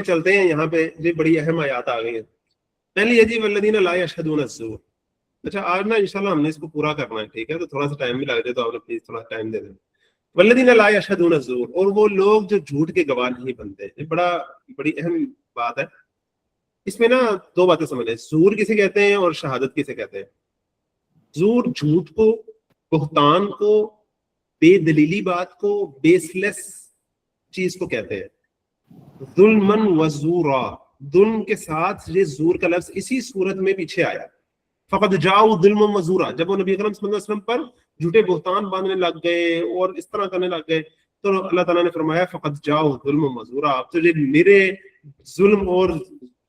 چلتے ہیں یہاں پہ جی بڑی اہم آیات آ گئی ہیں. پہلی ہے جی والذین لا یشہدون الزور. اچھا آج نا انشاءاللہ ہم نے اس کو پورا کرنا ہے, ٹھیک ہے, تو تھوڑا سا ٹائم بھی لگ جائے تو آپ نے پلیز تھوڑا ٹائم دے دیں. والذین لا یشہدون الزور, اور وہ لوگ جو جھوٹ کے گواہ نہیں بنتے. یہ بڑی اہم بات ہے. اس میں نا دو باتیں سمجھ لیں, زور کسے کہتے ہیں اور شہادت کسے کہتے ہیں. زور جھوٹ کو, بہتان کو, بے دلیلی بات کو, بیس لیس چیز کو کہتے ہیں. ظلمن و زورا, ظلم کے ساتھ یہ زور کا لفظ اسی صورت میں پیچھے آیا. فقط جاؤ ظلم و زورا, جب وہ نبی اکرم صلی اللہ علیہ وسلم پر جھوٹے بہتان باندھنے لگ گئے اور اس طرح کرنے لگ گئے, تو اللہ تعالیٰ نے فرمایا فقط جاؤ ظلم و زورا, اب تو یہ میرے ظلم اور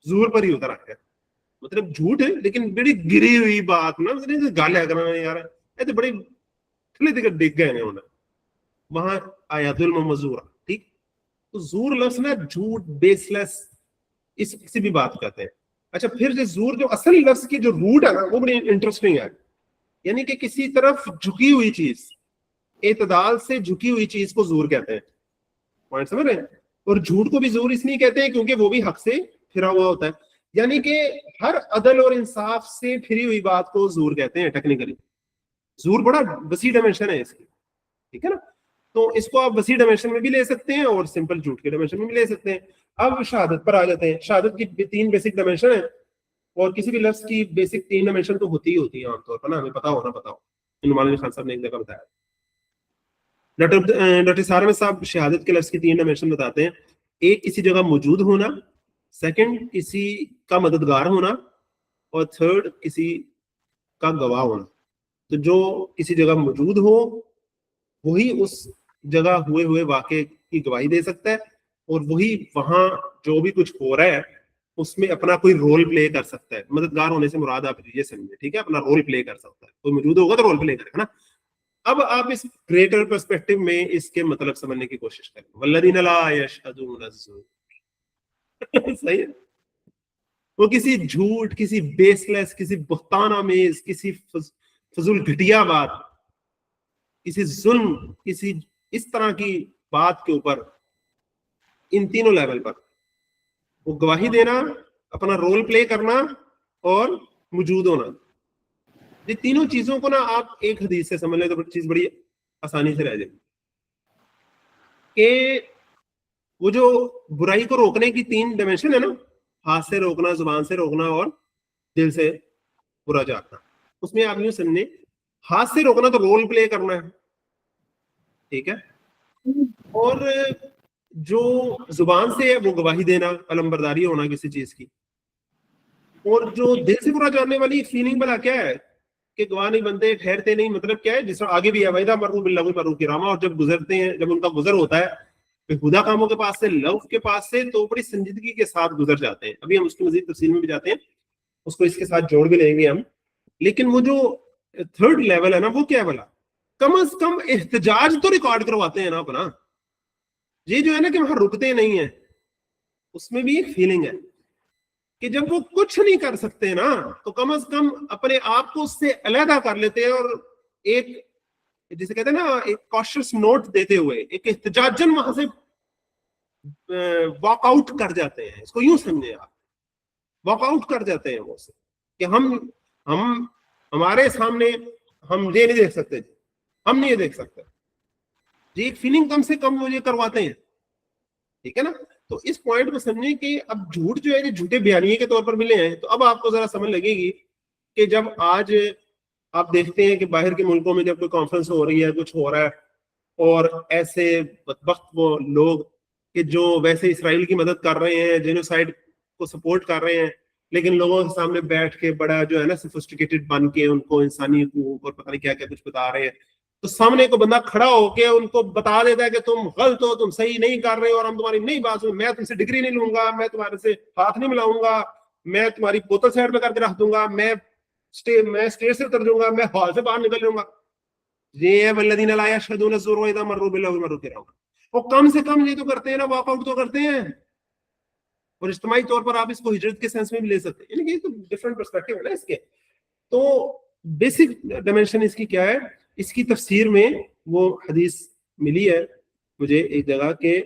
زور پر ہی اتر آ گیا. مطلب جھوٹ ہے لیکن بڑی گری ہوئی بات نا, گالیا کرنا یار, یہ تو بڑے ٹھلے دکھ ڈگ گئے انہوں نے, وہاں آیا ظلم و زورا. ٹھیک, تو زور لفظ نا جھوٹ, بیس لیس, اس کسی بھی بات کہتے ہیں. اچھا پھر جو زور جو اصل لفظ کی جو روٹ ہے نا وہ بڑی انٹرسٹنگ ہے, یعنی کہ کسی طرف جھکی ہوئی چیز, اعتدال سے جھکی ہوئی چیز کو زور کہتے ہیں. پوائنٹ سمجھ رہے ہیں. اور جھوٹ کو بھی زور اس لیے کہتے ہیں کیونکہ وہ بھی حق سے پھرا ہوا ہوتا ہے, یعنی کہ ہر عدل اور انصاف سے پھری ہوئی بات کو زور کہتے ہیں. ٹیکنیکلی زور بڑا وسیع ڈائمینشن ہے اس کی, ٹھیک ہے نا. تو اس کو آپ وسیع ڈائمینشن میں بھی لے سکتے ہیں اور سمپل جھوٹ کے ڈائمینشن میں بھی لے سکتے ہیں. اب شہادت پر آ جاتے ہیں. شہادت کی 3 بیسک ڈائمینشن ہیں, اور کسی بھی لفظ کی بیسک 3 ڈائمینشن تو ہوتی ہی ہوتی ہیں عام طور پر نا, ہمیں پتا ہونا پتا ہو. نعمان علی خان صاحب نے ایک جگہ بتایا. ڈاکٹر سارم صاحب شہادت کے لفظ کی 3 ڈائمینشن بتاتے ہیں. ایک, کسی جگہ موجود ہونا. سیکنڈ, کسی کا مددگار ہونا. اور تھرڈ, کسی کا گواہ ہونا. تو جو کسی جگہ موجود ہو وہی اس جگہ ہوئے واقعے کی گواہی دے سکتا ہے, اور وہی وہاں جو بھی کچھ ہو رہا ہے اس میں اپنا کوئی رول پلے کر سکتا ہے. مددگار ہونے سے مراد آپ یہ سمجھیں, ٹھیک ہے, اپنا رول پلے کر سکتا ہے. کوئی موجود ہوگا تو رول پلے کرے گا نا. اب آپ اس گریٹر پرسپیکٹو میں اس کے مطلب سمجھنے کی کوشش کریں. والذین لا یشہدون الزور, صحیح ہے, وہ کسی جھوٹ, کسی بیس لیس, کسی بہتان آمیز, کسی فضول گھٹیا بات, کسی ظلم, کسی اس طرح کی بات کے اوپر, ان تینوں لیول پر وہ گواہی دینا, اپنا رول پلے کرنا اور موجود ہونا. یہ تینوں چیزوں کو نا آپ ایک حدیث سے سمجھ لیں تو چیز بڑی آسانی سے رہ جائے گی. کہ وہ جو برائی کو روکنے کی 3 ڈائمینشن ہے نا, ہاتھ سے روکنا, زبان سے روکنا اور دل سے برا چاہنا, اس میں آپ یوں سمجھیں, ہاتھ سے روکنا تو رول پلے کرنا ہے, ٹھیک ہے, اور جو زبان سے ہے وہ گواہی دینا, علمبرداری ہونا کسی چیز کی. اور جو دل سے برا جاننے والی فیلنگ بلا کیا ہے کہ گواہ نہیں بنتے, ٹھہرتے نہیں, مطلب کیا ہے, جس طرح آگے بھی ہے وَإِذَا مَرُّوا بِاللَّغْوِ مَرُّوا كِرَامًا, اور جب گزرتے ہیں, جب ان کا گزر ہوتا ہے بےہودہ کاموں کے پاس سے, لغو کے پاس سے, تو بڑی سنجیدگی کے ساتھ گزر جاتے ہیں. ابھی ہم اس کی مزید تفصیل میں بھی جاتے ہیں, اس کو اس کے ساتھ جوڑ بھی لیں گے ہم. لیکن وہ جو 3rd لیول ہے نا وہ کیا ہے بلا, کم از کم احتجاج تو ریکارڈ کرواتے ہیں نا اپنا. یہ جو ہے نا کہ وہاں رکتے نہیں ہیں, اس میں بھی ایک فیلنگ ہے کہ جب وہ کچھ نہیں کر سکتے نا تو کم از کم اپنے آپ کو اس سے علیحدہ کر لیتے ہیں, اور ایک جسے کہتے ہیں نا ایک کاشس نوٹ دیتے ہوئے ایک احتجاجن وہاں سے واک آؤٹ کر جاتے ہیں. اس کو یوں سمجھیں آپ, واک آؤٹ کر جاتے ہیں وہ سے کہ ہم ہمارے سامنے ہم یہ نہیں دیکھ سکتے, ہم نہیں یہ دیکھ سکتے. یہ ایک فیلنگ کم سے کم وہ یہ کرواتے ہیں, ٹھیک ہے نا. تو اس پوائنٹ کو سمجھیں کہ اب جھوٹ جو ہے یہ جھوٹے بیانیے کے طور پر ملے ہیں. تو اب آپ کو ذرا سمجھ لگے گی کہ جب آج آپ دیکھتے ہیں کہ باہر کے ملکوں میں جب کوئی کانفرنس ہو رہی ہے, کچھ ہو رہا ہے, اور ایسے بدبخت وہ لوگ کہ جو ویسے اسرائیل کی مدد کر رہے ہیں, جینوسائیڈ کو سپورٹ کر رہے ہیں, لیکن لوگوں کے سامنے بیٹھ کے بڑا جو ہے نا سوفسٹیکیٹڈ بن کے ان کو انسانی حقوق اور پتہ نہیں کیا کیا کچھ بتا رہے ہیں, تو سامنے کو بندہ کھڑا ہو کے ان کو بتا دیتا ہے کہ تم غلط ہو, تم صحیح نہیں کر رہے ہو, اور ہم تمہاری نہیں بات سنیں, میں تم سے ڈگری نہیں لوں گا, میں تمہارے سے ہاتھ نہیں ملاؤں گا, میں تمہاری بوتل سائڈ پہ کر کے رکھ دوں گا, میں اسٹیج سے اتر جاؤں گا, میں ہال سے باہر نکل جاؤں گا. یہ ہے والذین لا یشہدون الزور واذا مروا باللغو مروا کراما. وہ کم سے کم یہ تو کرتے ہیں نا, واک آؤٹ تو کرتے ہیں. اور اجتماعی طور پر آپ اس کو ہجرت کے سینس میں بھی لے سکتے ہیں, یعنی کہ ڈفرنٹ پرسپیکٹو ہے نا اس کے. تو بیسک ڈائمینشن اس کی کیا ہے, اس کی تفسیر میں وہ حدیث ملی ہے مجھے ایک جگہ کہ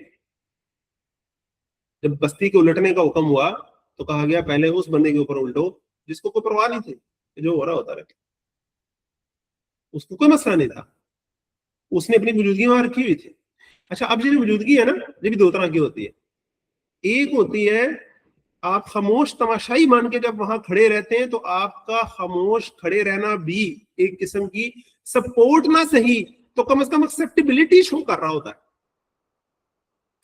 جب بستی کے الٹنے کا حکم ہوا تو کہا گیا پہلے اس بندے کے اوپر الٹو جس کو کوئی پرواہ نہیں تھی کہ جو ہو رہا ہوتا رہتا، اس کو کوئی مسئلہ نہیں تھا، اس نے اپنی موجودگی وہاں رکھی ہوئی تھی. اچھا اب یہ جو موجودگی ہے نا یہ بھی دو طرح کی ہوتی ہے. ایک ہوتی ہے آپ خاموش تماشائی مان کے جب وہاں کھڑے رہتے ہیں تو آپ کا خاموش کھڑے رہنا بھی ایک قسم کی سپورٹ نہ صحیح تو کم از کم ایکسیپٹیبلٹی شو کر رہا ہوتا ہے.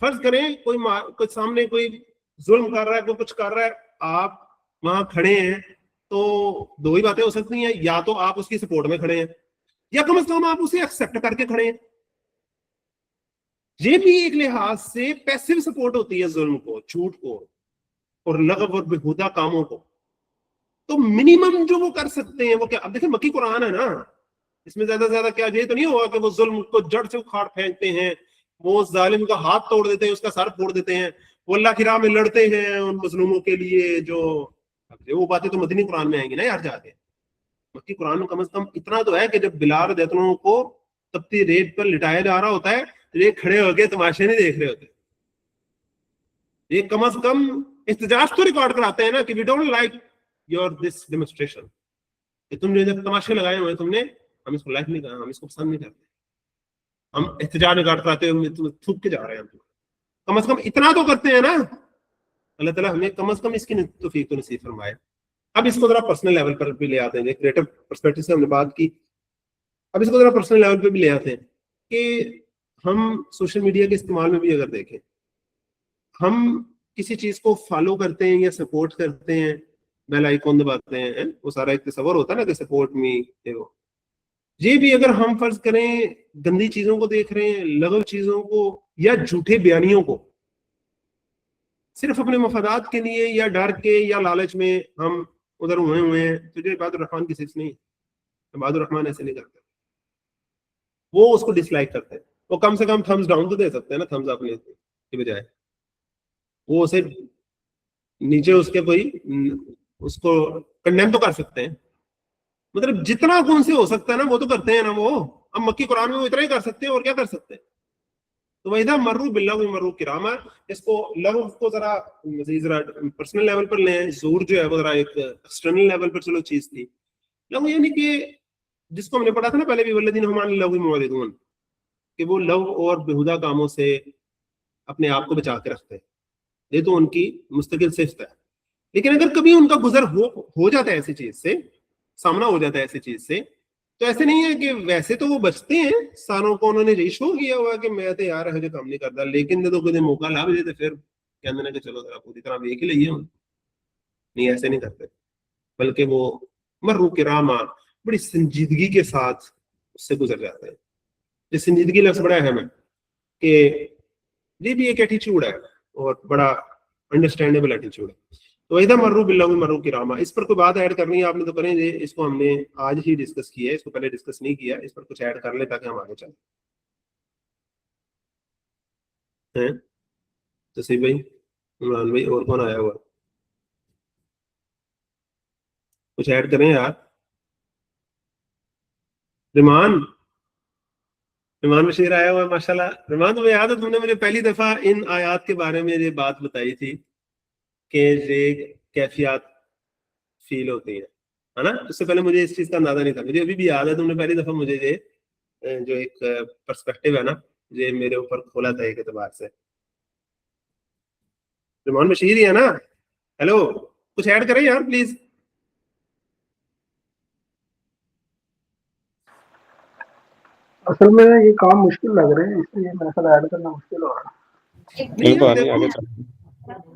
فرض کریں کوئی سامنے کوئی ظلم کر رہا ہے، کوئی کچھ کر رہا ہے، آپ وہاں کھڑے ہیں تو دو ہی باتیں ہو سکتی ہیں، یا تو آپ اس کی سپورٹ میں کھڑے ہیں یا کم از کم آپ اسے ایکسپٹ کر کے کھڑے ہیں. یہ بھی ایک لحاظ سے پیسو سپورٹ ہوتی ہے ظلم کو، جھوٹ کو اور لغو اور بےہودہ کاموں کو. تو منیمم جو وہ کر سکتے ہیں وہ کیا؟ اب دیکھیں مکی قرآن ہے نا، اس میں زیادہ سے زیادہ کیا یہ تو نہیں ہوگا کہ وہ ظلم کو جڑ سے اکھاڑ پھینکتے ہیں، وہ ظالم کا ہاتھ توڑ دیتے ہیں، اس کا سر پھوڑ دیتے ہیں، وہ اللہ کی راہ میں لڑتے ہیں ان مظلوموں کے لیے. جو وہ باتیں تو مدنی قرآن میں آئیں گی نا یار. جا کے مکی قرآن میں کم از کم اتنا تو ہے کہ جب بلال رضی اللہ عنہ کو تپتی ریت پر لٹایا جا رہا ہوتا ہے تو یہ کھڑے ہو کے تماشے نہیں دیکھ رہے ہوتے، یہ کم از کم احتجاج تو ریکارڈ کراتے ہیں نا کہ we don't like your this demonstration, کہ تم نے جب تماشے لگائے ہوئے تم نے، ہم اس کو لائک نہیں کرنا، ہم اس کو پسند نہیں کرتے، ہم احتجاج ریکارڈ کراتے ہوئے تھوک کے جا رہے ہیں. کم از کم اتنا تو کرتے ہیں نا. اللہ تعالیٰ ہمیں کم از کم اس کی توفیق تو نصیب فرمائے. اب اس کو ذرا پرسنل لیول پر بھی لے آتے ہیں، کریٹو پرسپیکٹو سے ہم نے بات کی، اب اس کو ذرا پرسنل لیول پہ بھی لے آتے ہیں کہ ہم سوشل میڈیا کے استعمال میں بھی اگر دیکھیں، ہم کسی چیز کو فالو کرتے ہیں یا سپورٹ کرتے ہیں، بیل آئیکن دباتے ہیں، وہ سارا ایک تصور ہوتا ہے نا کہ سپورٹ می. یہ بھی اگر ہم فرض کریں گندی چیزوں کو دیکھ رہے ہیں، لغو چیزوں کو یا جھوٹے بیانیوں کو صرف اپنے مفادات کے لیے یا ڈر کے یا لالچ میں ہم ادھر ہوئے ہیں، تو جو عباد الرحمان کی صفت نہیں ہے. عباد الرحمان ایسے نہیں کرتے، وہ اس کو ڈس لائک کرتے ہیں. وہ کم سے کم تھمز ڈاؤن تو دے سکتے ہیں نا، تھمز اپ کی بجائے وہ اسے نیچے اس کے کوئی اس کو کنڈیم تو کر سکتے ہیں. مطلب جتنا کون سے ہو سکتا ہے نا وہ تو کرتے ہیں نا. وہ اب مکی قرآن میں وہ اتنا ہی کر سکتے ہیں، اور کیا کر سکتے ہیں. تو وَإِذَا مَرُّوا بِاللَّغْوِ مَرُّوا كِرَامًا. اس کو لغو کو ذرا مزید ذرا پرسنل لیول پر لیں. زور جو ہے وہ ذرا ایک ایکسٹرنل لیول پر چلو چیز تھی. لغو یعنی کہ جس کو ہم نے پڑھا تھا نا پہلے بھی، وَالَّذِينَ هُمْ عَنِ اللَّغْوِ مُعْرِضُونَ، کہ وہ لغو اور بےہودہ کاموں سے اپنے آپ کو بچا کے رکھتے ہیں. یہ تو ان کی مستقل صفت ہے. لیکن اگر کبھی ان کا گزر ہو جاتا ہے ایسی چیز سے، سامنا ہو جاتا ہے ایسی چیز سے، تو ایسے نہیں ہے کہ ویسے تو وہ بچتے ہیں، ساروں کو انہوں نے یہی شو کیا ہوا کہ میں تو یار ہے جو کام نہیں کرتا، لیکن جب کوئی موقع لا بھی دیتے پھر کہنے لگے کہ چلو ذرا پوری طرح دیکھ ہی لئیے. نہیں ایسے نہیں کرتے، بلکہ وہ مرو کرامہ بڑی سنجیدگی کے ساتھ اس سے گزر جاتے ہیں. یہ سنجیدگی لفظ بڑا اہم ہے کہ یہ بھی ایک ایٹیچیوڈ ہے اور بڑا انڈرسٹینڈیبل ایٹیچیوڈ ہے. تو ادھر مرو باللغو مرو کرامہ. اس پر کوئی بات ایڈ کرنی ہے آپ نے تو کریں. اس کو ہم نے آج ہی ڈسکس کیا ہے، اس کو پہلے ڈسکس نہیں کیا. اس پر کچھ ایڈ کر لیں تاکہ ہم آگے چلیں. تصیب بھائی، عمران بھائی، اور کون آیا ہوا؟ کچھ ایڈ کریں یار. رمان بشیر آیا ہوا ہے ماشاءاللہ. رمان تمہیں یاد ہے تم نے مجھے پہلی دفعہ ان آیات کے بارے میں یہ بات بتائی تھی کہ یہ کیفیات فیل ہوتی ہے نا. اس سے پہلے مجھے اس چیز کا اندازہ نہیں تھا. مجھے ابھی بھی یاد ہے تم نے پہلی دفعہ مجھے یہ جو ایک پرسپیکٹیو ہے نا یہ میرے اوپر کھولا تھا ایک اعتبار سے. رمان بشیر ہی ہے نا؟ ہیلو، کچھ ایڈ کریں یار پلیز. اصل میں یہ کام مشکل لگ رہے ہیں، اس لیے میرا خیال ایڈ کرنا مشکل ہو رہا ہے.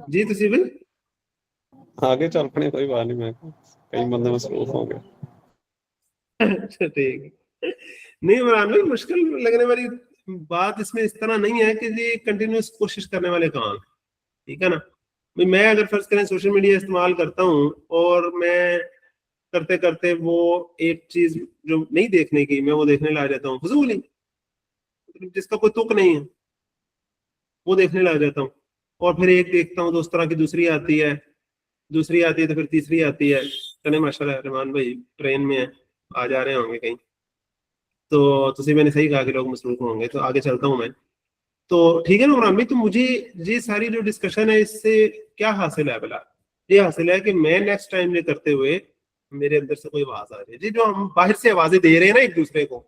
جی تصیب بھائی آگے چل پڑے، کوئی بات نہیں، میں کئی بندے مصروف ہو گئے. اچھا ٹھیک. نہیں عمران بھائی، مشکل لگنے والی بات اس میں اس طرح نہیں ہے کہ یہ کنٹینیوس کوشش کرنے والے کام، ٹھیک ہے نا. میں اگر فرض کریں سوشل میڈیا استعمال کرتا ہوں اور میں کرتے کرتے وہ ایک چیز جو نہیں دیکھنے کی میں وہ دیکھنے لگ جاتا ہوں، فضول ہی جس کا کوئی تک نہیں ہے وہ دیکھنے لگ جاتا ہوں. اور پھر ایک دیکھتا ہوں تو اس طرح کی دوسری آتی ہے تو پھر تیسری آتی ہے. چلے ماشاء اللہ رحمان بھائی ٹرین میں آ جا رہے ہوں گے کہیں، تو میں نے صحیح کہا کہ لوگ مصروف ہوں گے. تو آگے چلتا ہوں میں. تو ٹھیک ہے نا عمران بھائی, تو مجھے یہ ساری جو ڈسکشن ہے اس سے کیا حاصل ہے؟ بلا یہ حاصل ہے کہ میں نیکسٹ ٹائم یہ کرتے ہوئے میرے اندر سے کوئی آواز آ رہی ہے. جی جو ہم باہر سے آوازیں دے رہے ہیں نا ایک دوسرے کو,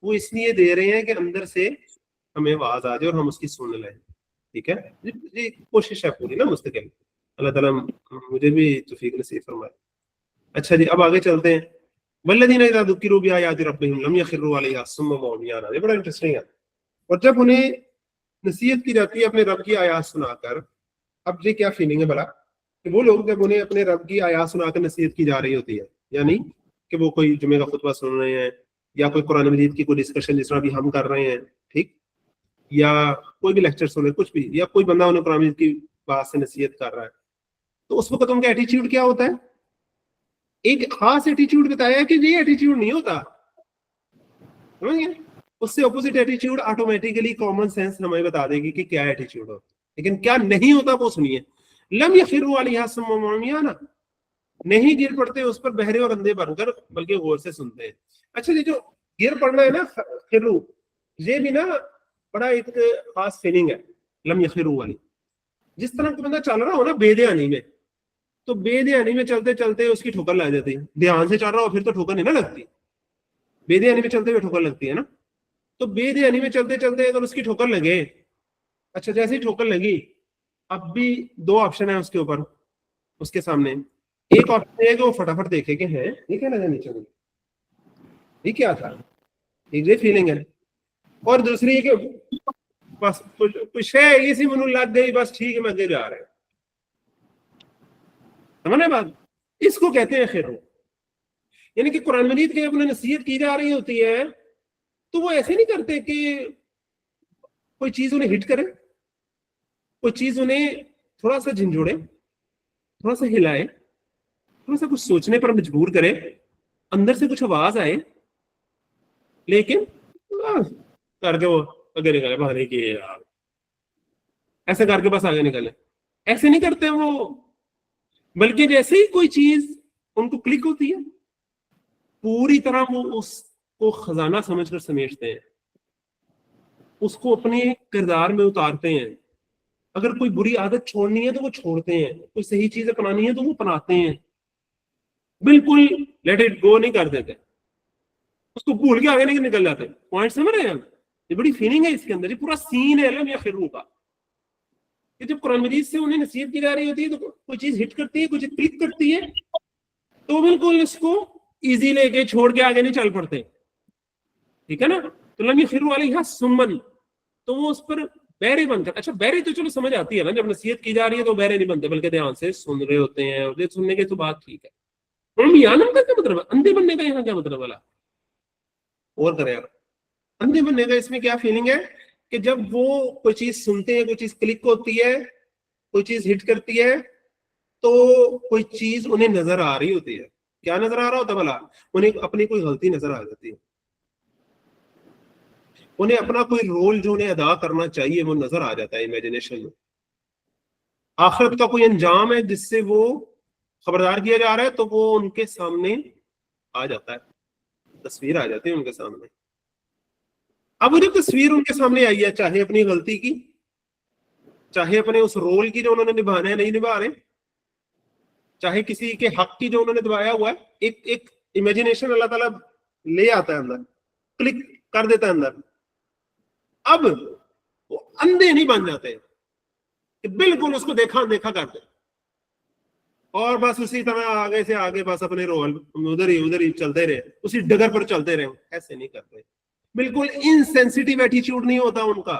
وہ اس لیے دے رہے ہیں کہ اندر سے ہمیں آواز آ جائے اور ہم اس کی سن لیں. ٹھیک ہے, یہ کوشش ہے پوری نا مستقل. اللہ تعالیٰ مجھے بھی توفیق نصیب فرمائے. اچھا جی, اب آگے چلتے ہیں. والذین اذا ذکروا بآیات ربہم لم یخروا علیہا صما وعمیانا. یہ بڑا انٹرسٹنگ ہے. اور جب انہیں نصیحت کی جاتی ہے اپنے رب کی آیات سنا کر, اب یہ کیا فیلنگ ہے بلا کہ وہ لوگ جب انہیں اپنے رب کی آیات سنا کر نصیحت کی جا رہی ہوتی ہے, یعنی کہ وہ کوئی جمعے کا خطبہ سن رہے ہیں یا کوئی قرآن مجید کی کوئی ڈسکشن جس طرح بھی ہم کر رہے ہیں, ٹھیک, یا کوئی بھی لیکچر سن رہے کچھ بھی, یا کوئی بندہ انہیں قرآن مجید کی بات سے نصیحت کر رہا ہے, تو اس وقت ان کا ایٹیچیوڈ کیا ہوتا ہے؟ ایک خاص ایٹیچیوڈ بتایا کہ یہ ایٹیچیوڈ نہیں ہوتا, سمجھ گئے؟ اس سے اپوزٹ ایٹیچیوڈ آٹومیٹیکلی کامن سینس ہمیں بتا دے گی کہ کیا ایٹیچیوڈ ہوتا ہے. لیکن کیا نہیں ہوتا وہ سنیے. لم یخروا علیہا صما وعمیانا, نہیں گر پڑتے اس پر بہرے اور اندھے بن کر, بلکہ غور سے سنتے ہیں. اچھا یہ جو گر پڑنا ہے نا خرو, یہ بھی نا بڑا ایک خاص فیلنگ ہے لم یخروا والی. جس طرح کوئی بندہ چل رہا ہو نا بے دھیانی میں, تو بے دھیانی میں چلتے چلتے اس کی ٹھوکر لگ جاتی ہے. دھیان سے چل رہا ہو پھر تو ٹھوکر نہیں نا لگتی, بے دھیانی میں چلتے ہوئے ٹھوکر لگتی ہے نا. تو بے دھیانی میں چلتے چلتے اگر اس کی ٹھوکر لگے, اچھا جیسے ہی ٹھوکر لگی, اب بھی دو آپشن ہیں اس کے اوپر, اس کے سامنے. ایک آپشن ہے کہ وہ فٹافٹ دیکھے کہ ہے یہ کیا لگا نیچے, یہ کیا تھا, یہ فیلنگ ہے. اور دوسری ہے کہ بس کچھ ہے اسی منہ لگ گئی, بس ٹھیک ہے میں آگے جا رہا ہوں. سمجھے بات؟ اس کو کہتے ہیں خیر. یعنی کہ قرآن مجید کی اپنے نصیحت کی جا رہی ہوتی ہے تو وہ ایسے نہیں کرتے کہ کوئی چیز انہیں ہٹ کرے, کوئی چیز انہیں تھوڑا سا جھنجھوڑے, تھوڑا سا ہلائے, تھوڑا سا کچھ سوچنے پر مجبور کرے, اندر سے کچھ آواز آئے, لیکن کر کے وہ آگے نکلے, بہانے کی یار ایسے کر کے بس آگے نکلے. ایسے نہیں کرتے وہ, بلکہ جیسے ہی کوئی چیز ان کو کلک ہوتی ہے پوری طرح وہ اس کو خزانہ سمجھ کر سمیٹتے ہیں, اس کو اپنے کردار میں اتارتے ہیں. اگر کوئی بری عادت چھوڑنی ہے تو وہ چھوڑتے ہیں, کوئی صحیح چیز اپنانی ہے تو وہ اپناتے ہیں, بالکل لیٹ اٹ گو نہیں کر دیتے, اس کو بھول کے آگے نہیں نکل جاتے. پوائنٹ سمجھ رہے ہیں؟ یہ بڑی فیلنگ ہے اس کے اندر, یہ پورا سین ہے لم یخروا کا. کہ جب قرآن مجید سے انہیں نصیحت کی جا رہی ہوتی ہے تو کوئی چیز ہٹ کرتی ہے, کوئی چیز کلک کرتی ہے, تو بالکل اس کو ایزی لے کے چھوڑ کے آگے نہیں چل پڑتے. ٹھیک ہے نا. تو لم یخروا علیہا صما, تو وہ اس پر بہرے بن کر, اچھا بہرے تو چلو سمجھ آتی ہے نا, جب نصیحت کی جا رہی ہے تو بہرے نہیں بنتے بلکہ دھیان سے سن رہے ہوتے ہیں, اور سننے کے تو بات ٹھیک ہے. عمیان کا کیا مطلب ہے؟ اندھے بننے کا یہاں کیا مطلب والا اور کرے یار. اندھے بننے کا اس میں کیا فیلنگ ہے کہ جب وہ کوئی چیز سنتے ہیں, کوئی چیز کلک ہوتی ہے, کوئی چیز ہٹ کرتی ہے, تو کوئی چیز انہیں نظر آ رہی ہوتی ہے. کیا نظر آ رہا ہوتا ہے بھلا؟ انہیں اپنی کوئی غلطی نظر آ جاتی ہے, انہیں اپنا کوئی رول جو انہیں ادا کرنا چاہیے وہ نظر آ جاتا ہے امیجنیشن میں. آخرت کا کوئی انجام ہے جس سے وہ خبردار کیا جا رہا ہے, تو وہ ان کے سامنے آ جاتا ہے, تصویر آ جاتی ہے ان کے سامنے. اب وہ جو تصویر ان کے سامنے آئی ہے, چاہے اپنی غلطی کی, چاہے اپنے اس رول کی جو انہوں نے نبھانا ہے نہیں نبھا رہے, چاہے کسی کے حق کی جو انہوں نے دبایا ہوا ہے, ایک امیجنیشن اللہ تعالیٰ لے آتا ہے اندر, کلک کر دیتا ہے اندر. اب وہ اندھے نہیں بن جاتے کہ بالکل اس کو دیکھا کرتے اور بس اسی طرح آگے سے آگے بس اپنے رول ادھر ہی چلتے رہے, اسی ڈگر پر چلتے رہے. ایسے نہیں کرتے, بالکل انسینسٹیو ایٹیچیوڈ نہیں ہوتا ان کا,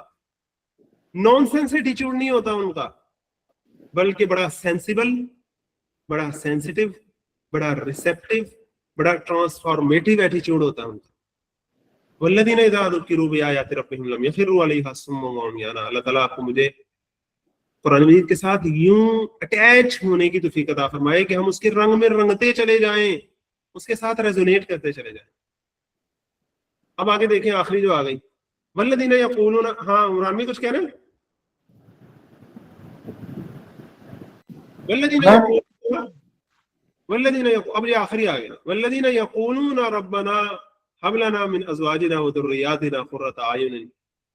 نان سینس ایٹیچیوڈ نہیں ہوتا ان کا, بلکہ بڑا سینسیبل, بڑا سینسٹیو, بڑا ریسیپٹیو, بڑا ٹرانسفارمیٹیو ایٹیچیوڈ ہوتا ہے ان کا. والذین اذا ذکروا بآیات ربہم لم یخروا علیہا صما وعمیانا. اللہ تعالیٰ آپ کو مجھے قرآن مجید کے ساتھ یوں اٹیچ ہونے کی توفیق عطا فرمائے کہ ہم اس کے رنگ میں رنگتے چلے جائیں, اس کے ساتھ ریزونیٹ کرتے چلے جائیں. اب آگے دیکھیں آخری جو آ گئی, والذین یقولون, ہاں عمران بھی کچھ کہہ رہے ہیں؟ والذین یقولون, اب یہ آخری آ گیا, والذین یقولون ربنا هب لنا من ازواجنا وذرياتنا قرة اعین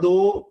2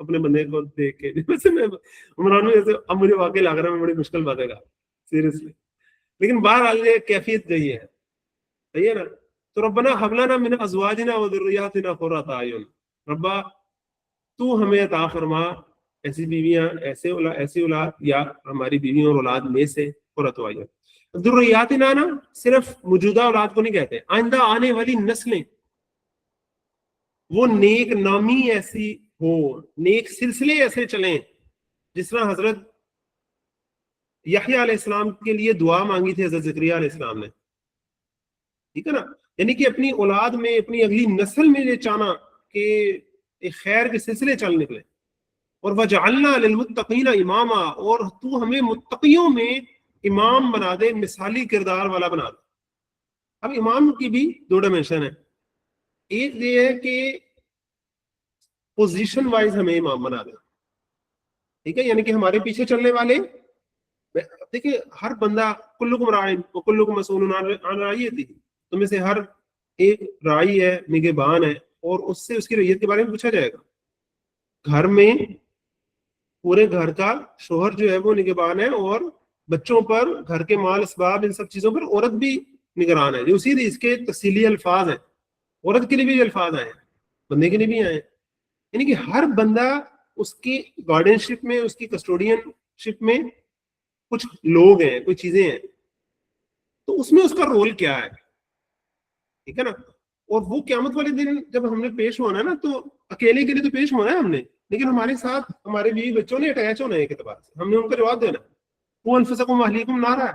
اپنے بندے کو دیکھ کے جیسے میں عمران میں جیسے اب مجھے واقعی لگ رہا ہے میں بڑی مشکل بات ہے گا سیریسلی، لیکن بہرحال یہ کیفیت گئی ہے، صحیح ہے نا. تو ربنا حب لنا من ازواجنا وذریاتنا قرۃ اعین، ربا تو ہمیں عطا فرما ایسی بیویاں، ایسی اولاد یا ہماری بیویوں اور اولاد میں سے قرۃ اعین. ذریاتنا نا صرف موجودہ اولاد کو نہیں کہتے، آئندہ آنے والی نسلیں وہ نیک نامی ایسی ہو، نیک سلسلے ایسے چلیں جس طرح حضرت یحییٰ علیہ السلام کے لیے دعا مانگی تھی حضرت زکریا علیہ السلام نے، ٹھیک ہے نا. یعنی کہ اپنی اولاد میں، اپنی اگلی نسل میں یہ چاہنا کہ ایک خیر کے سلسلے چل نکلے. اور وجعلنا للمتقین اماما، اور تو ہمیں متقیوں میں امام بنا دے، مثالی کردار والا بنا دے. اب امام کی بھی دو ڈائمینشن ہے، ایک یہ ہے کہ پوزیشن وائز ہمیں امام بنا دے، ٹھیک ہے، یعنی کہ ہمارے پیچھے چلنے والے، دیکھیں ہر بندہ کلکم راعٍ وکلکم مسئول عن رعیتہ، تم میں سے ہر ایک راعی ہے، نگہبان ہے، اور اس سے اس کی رعیت کے بارے میں پوچھا جائے گا. گھر میں پورے گھر کا شوہر جو ہے وہ نگہبان ہے، اور بچوں پر، گھر کے مال اسباب، ان سب چیزوں پر عورت بھی نگران ہے. جو اسی اس کے تفصیلی الفاظ ہیں، عورت کے لیے بھی الفاظ آئے ہیں، بندے کے لیے بھی آئے ہیں. یعنی کہ ہر بندہ اس کی گارڈین شپ میں، اس کی کسٹوڈین شپ میں کچھ لوگ ہیں، کوئی چیزیں ہیں، تو اس میں اس کا رول کیا ہے، ٹھیک ہے نا. اور وہ قیامت والے دن جب ہم نے پیش ہونا ہے نا، تو اکیلے کے لیے تو پیش ہونا ہے ہم نے، لیکن ہمارے ساتھ ہمارے بیوی بچوں نے اٹیچ ہونا ہے ایک اعتبار سے، ہم نے ان کا جواب دینا. وہ انفسکم واہلیکم نارا،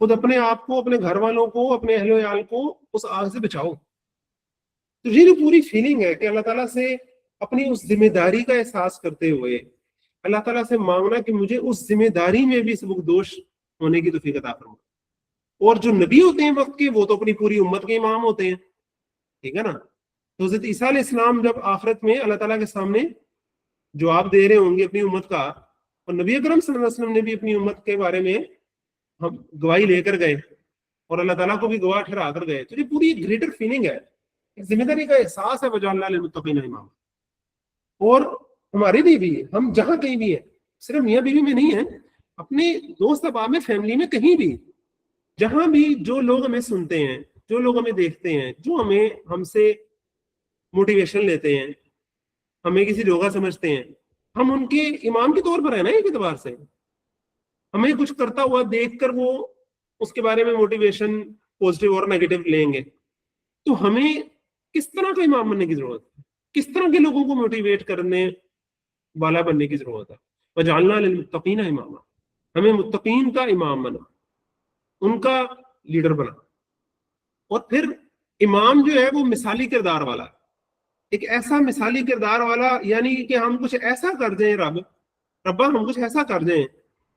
خود اپنے آپ کو، اپنے گھر والوں کو، اپنے اہل و عیال کو اس آگ سے بچاؤ. تو یہ جو پوری فیلنگ ہے کہ اللہ تعالیٰ سے اپنی اس ذمہ داری کا احساس کرتے ہوئے اللہ تعالیٰ سے مانگنا کہ مجھے اس ذمہ داری میں بھی سبکدوش ہونے کی توفیق عطا فرما. اور جو نبی ہوتے ہیں وقت کے، وہ تو اپنی پوری امت کے امام ہوتے ہیں، ٹھیک ہے نا. تو حضرت عیسیٰ علیہ السلام جب آخرت میں اللہ تعالیٰ کے سامنے جواب دے رہے ہوں گے اپنی امت کا، اور نبی اکرم صلی اللہ علیہ وسلم نے بھی اپنی امت کے بارے میں ہم گواہی لے کر گئے اور اللہ تعالیٰ کو بھی گواہ ٹھہرا کر گئے. تو یہ پوری گریٹر فیلنگ ہے، ایک ذمہ داری کا احساس ہے، وجعلنا للمتقین اماما. اور ہمارے لیے بھی، ہم جہاں کہیں بھی ہیں، صرف میاں بیوی میں نہیں ہیں، اپنے دوست احباب میں، فیملی میں، کہیں بھی، جہاں بھی جو لوگ ہمیں سنتے ہیں، جو لوگ ہمیں دیکھتے ہیں، جو ہم سے موٹیویشن لیتے ہیں، ہمیں کسی جوگا سمجھتے ہیں، ہم ان کے امام کے طور پر ہیں نا. ایک اعتبار سے ہمیں کچھ کرتا ہوا دیکھ کر وہ اس کے بارے میں موٹیویشن پوزیٹیو اور نیگیٹو لیں گے. تو ہمیں کس طرح کا امام بننے کی ضرورت ہے، کس طرح کے لوگوں کو موٹیویٹ کرنے والا بننے کی ضرورت ہے. وجعلنا للمتقین اماما، ہمیں متقین کا امام بنا، ان کا لیڈر بنا. اور پھر امام جو ہے وہ مثالی کردار والا، ایک ایسا مثالی کردار والا، یعنی کہ ہم کچھ ایسا کر دیں، ربا ہم کچھ ایسا کر دیں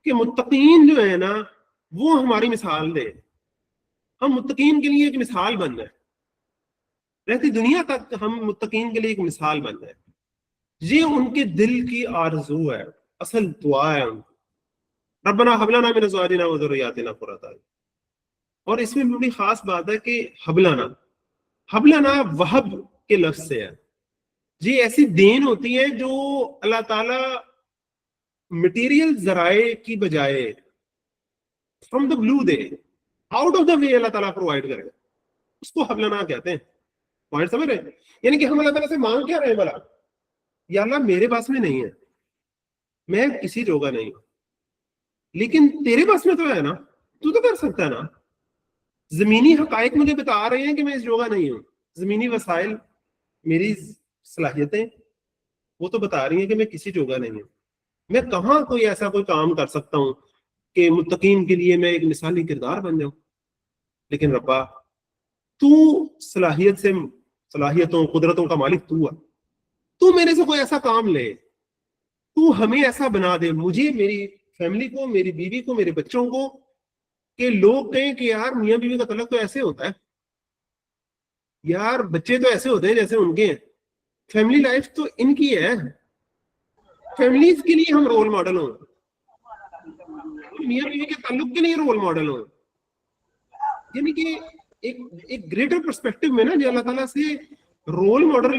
کہ متقین جو ہے نا وہ ہماری مثال دیں، ہم متقین کے لیے ایک مثال بن جائیں، رہتی دنیا تک ہم متقین کے لیے ایک مثال بن جائیں. یہ ان کے دل کی آرزو ہے، اصل دعا ہے ان کی. ربنا حب لنا من ازواجنا وذریاتنا قرۃ اعین. اور اس میں بڑی خاص بات ہے کہ حب لنا وہب کے لفظ سے ہے. یہ ایسی دین ہوتی ہے جو اللہ تعالی مٹیریل ذرائع کی بجائے فرام دا بلو دے، آؤٹ آف دا وے اللہ تعالیٰ پرووائڈ کرے، اس کو حب لنا کہتے ہیں. پوائنٹ سمجھ رہے ہیں؟ یعنی کہ ہم اللہ تعالیٰ سے مانگ کیا رہے ہیں، بلا یا اللہ میرے پاس میں نہیں ہے، میں کسی جوگا نہیں ہوں، لیکن تیرے پاس میں تو ہے نا، تو کر سکتا ہے نا. زمینی حقائق مجھے بتا رہے ہیں کہ میں اس جوگا نہیں ہوں، زمینی وسائل، میری صلاحیتیں وہ تو بتا رہی ہیں کہ میں کسی جوگا نہیں ہوں. میں کہاں کوئی ایسا کوئی کام کر سکتا ہوں کہ متقین کے لیے میں ایک مثالی کردار بن جاؤں. لیکن ربا تو صلاحیتوں قدرتوں کا مالک تو ہے، تو میرے سے کوئی ایسا کام لے، تو ہمیں ایسا بنا دے، مجھے، میری فیملی کو، میری بیوی کو، میرے بچوں کو، کہ لوگ کہیں کہ یار میاں بیوی کا تعلق تو ایسے ہوتا ہے، یار بچے تو ایسے ہوتے ہیں جیسے ان کے ہیں، فیملی لائف تو ان کی ہے، فیملیز کے لیے ہم رول ماڈل ہوں، میاں بیوی کے تعلق کے لیے رول ماڈل ہوں. یعنی کہ ایک گریٹر پرسپیکٹو میں نا جو اللہ تعالیٰ سے رول ماڈل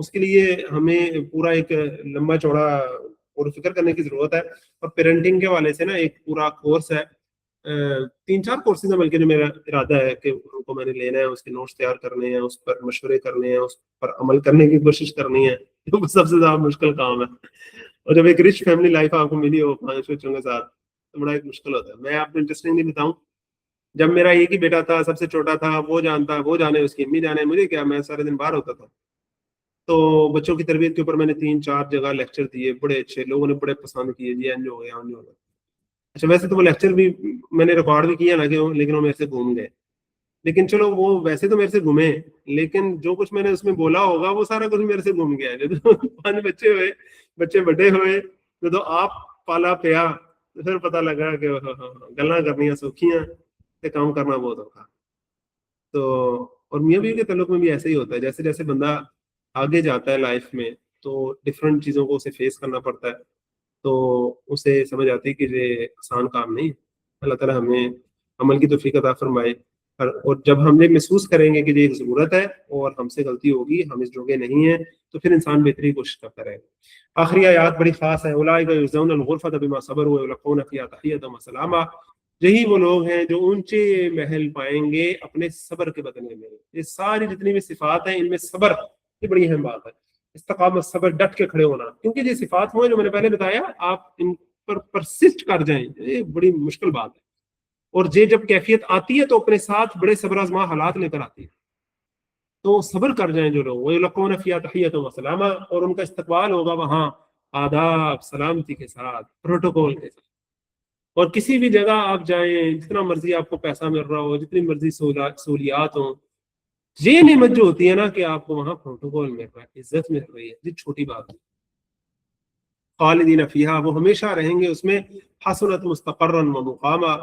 اس کے لیے ہمیں پورا ایک لمبا چوڑا اور فکر کرنے کی ضرورت ہے. اور پیرنٹنگ کے حوالے سے نا ایک پورا کورس ہے, 3-4 کورسز ہیں بلکہ جو میرا ارادہ ہے کہ ان کو میں نے لینا ہے, اس کے نوٹس تیار کرنے ہیں, اس پر مشورے کرنے ہیں, اس پر عمل کرنے کی کوشش کرنی ہے. سب سے زیادہ مشکل کام ہے. اور جب ایک رچ فیملی لائف آپ کو ملی ہو 5 بچوں کے ساتھ تو بڑا ایک مشکل ہوتا ہے. میں آپ کو انٹرسٹنگ نہیں بتاؤں, جب میرا ایک ہی بیٹا تھا, سب سے چھوٹا تھا, وہ جانے اس کی امی جانے, مجھے کیا, میں سارے دن باہر ہوتا تھا. تو بچوں کی تربیت کے اوپر میں نے 3-4 جگہ لیکچر دیے, بڑے اچھے, لوگوں نے بڑے پسند کیے, جی انج ہو گیا انج ہو گیا. اچھا ویسے تو وہ لیکچر بھی میں نے ریکارڈ بھی کیا نا کہ لیکن وہ میرے سے گھوم گئے. لیکن چلو وہ ویسے تو میرے سے گھومے, لیکن جو کچھ میں نے اس میں بولا ہوگا وہ سارا کچھ میرے سے گھوم گیا. جب 5 بچے ہوئے, بچے بڑے ہوئے, تو آپ پالا پیا, تو پھر پتہ لگا کہ گلاں کرنیاں سوکھیاں تے کام کرنا بہت اوکھا. تو اور میاں بیوی کے تعلق میں بھی ایسے ہی ہوتا ہے, جیسے جیسے بندہ آگے جاتا ہے لائف میں تو ڈفرینٹ چیزوں کو اسے فیس کرنا پڑتا ہے, تو اسے سمجھ آتی ہے کہ یہ آسان کام نہیں. اللہ تعالیٰ ہمیں عمل کی توفیق عطا فرمائے. اور جب ہم یہ محسوس کریں گے کہ یہ ایک ضرورت ہے اور ہم سے غلطی ہوگی, ہم اس جوگے نہیں ہیں, تو پھر انسان بہتری کوشش کرتا رہے گا. آخری آیات بڑی خاص ہے, اولئک یجزون الغرفۃ بما صبروا ویلقون فیہا تحیۃ وسلاما. یہی وہ لوگ ہیں جو اونچے محل پائیں گے اپنے صبر کے بدلے میں. یہ ساری جتنی بھی صفات ہیں ان میں صبر یہ بڑی اہم بات ہے. استقامت, صبر, ڈٹ کے کھڑے ہونا, کیونکہ یہ صفات ہوئے جو میں نے پہلے بتایا, آپ ان پر پرسسٹ کر جائیں, یہ بڑی مشکل بات ہے. اور یہ جب کیفیت آتی ہے تو اپنے ساتھ بڑے صبر آزما حالات لے کر آتی ہے. تو صبر کر جائیں جو لوگ, وَيُلَقُّونَ فِيهَا تَحِيَّةً وَسَلَامًا, اور ان کا استقبال ہوگا وہاں آداب, سلامتی کے ساتھ, پروٹوکول کے ساتھ. اور کسی بھی جگہ آپ جائیں, جتنا مرضی آپ کو پیسہ مل رہا ہو, جتنی مرضی سہولیات ہوں, یہ نعمت جو ہوتی ہے نا کہ آپ کو وہاں پروٹوکول مل رہا ہے, عزت مل رہی ہے, یہ چھوٹی بات ہے. خالدین فیہا, وہ ہمیشہ رہیں گے اس میں. حسنت مستقرا ومقاما,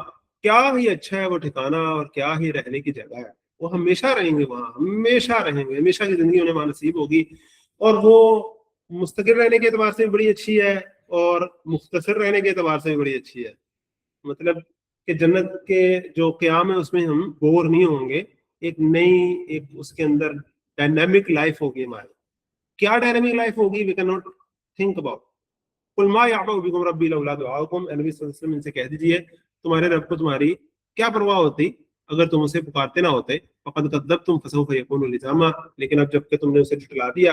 کیا ہی اچھا ہے وہ ٹھکانہ اور کیا ہی رہنے کی جگہ ہے. وہ ہمیشہ رہیں گے وہاں, ہمیشہ رہیں گے, ہمیشہ کی زندگی انہیں وہاں نصیب ہوگی. اور وہ مستقر رہنے کے اعتبار سے بھی بڑی اچھی ہے اور مختصر رہنے کے اعتبار سے بھی بڑی اچھی ہے. مطلب کہ جنت کے جو قیام ہے اس میں ہم بور نہیں ہوں گے, ایک نئی ایک اس کے اندر ڈائنامک لائف ہوگی ہماری. کیا ڈائنامک لائف ہوگی, we can not think about. قل ما یعبأ بکم ربی لولا دعاؤکم, نبی صلی اللہ علیہ وسلم ان سے کہہ دیجیے تمہارے رب کو تمہاری کیا پرواہ ہوتی اگر تم اسے پکارتے نہ ہوتے. فقد کذبتم فسوف یکون لزاما, لیکن اب جب کہ تم نے اسے جھٹلا دیا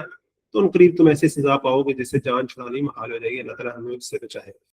تو ان قریب تم ایسی سزا پاؤ گے جس سے جان چھڑانی محال ہو جائے گی. اللہ تعالیٰ ہمیں اس سے بچائے.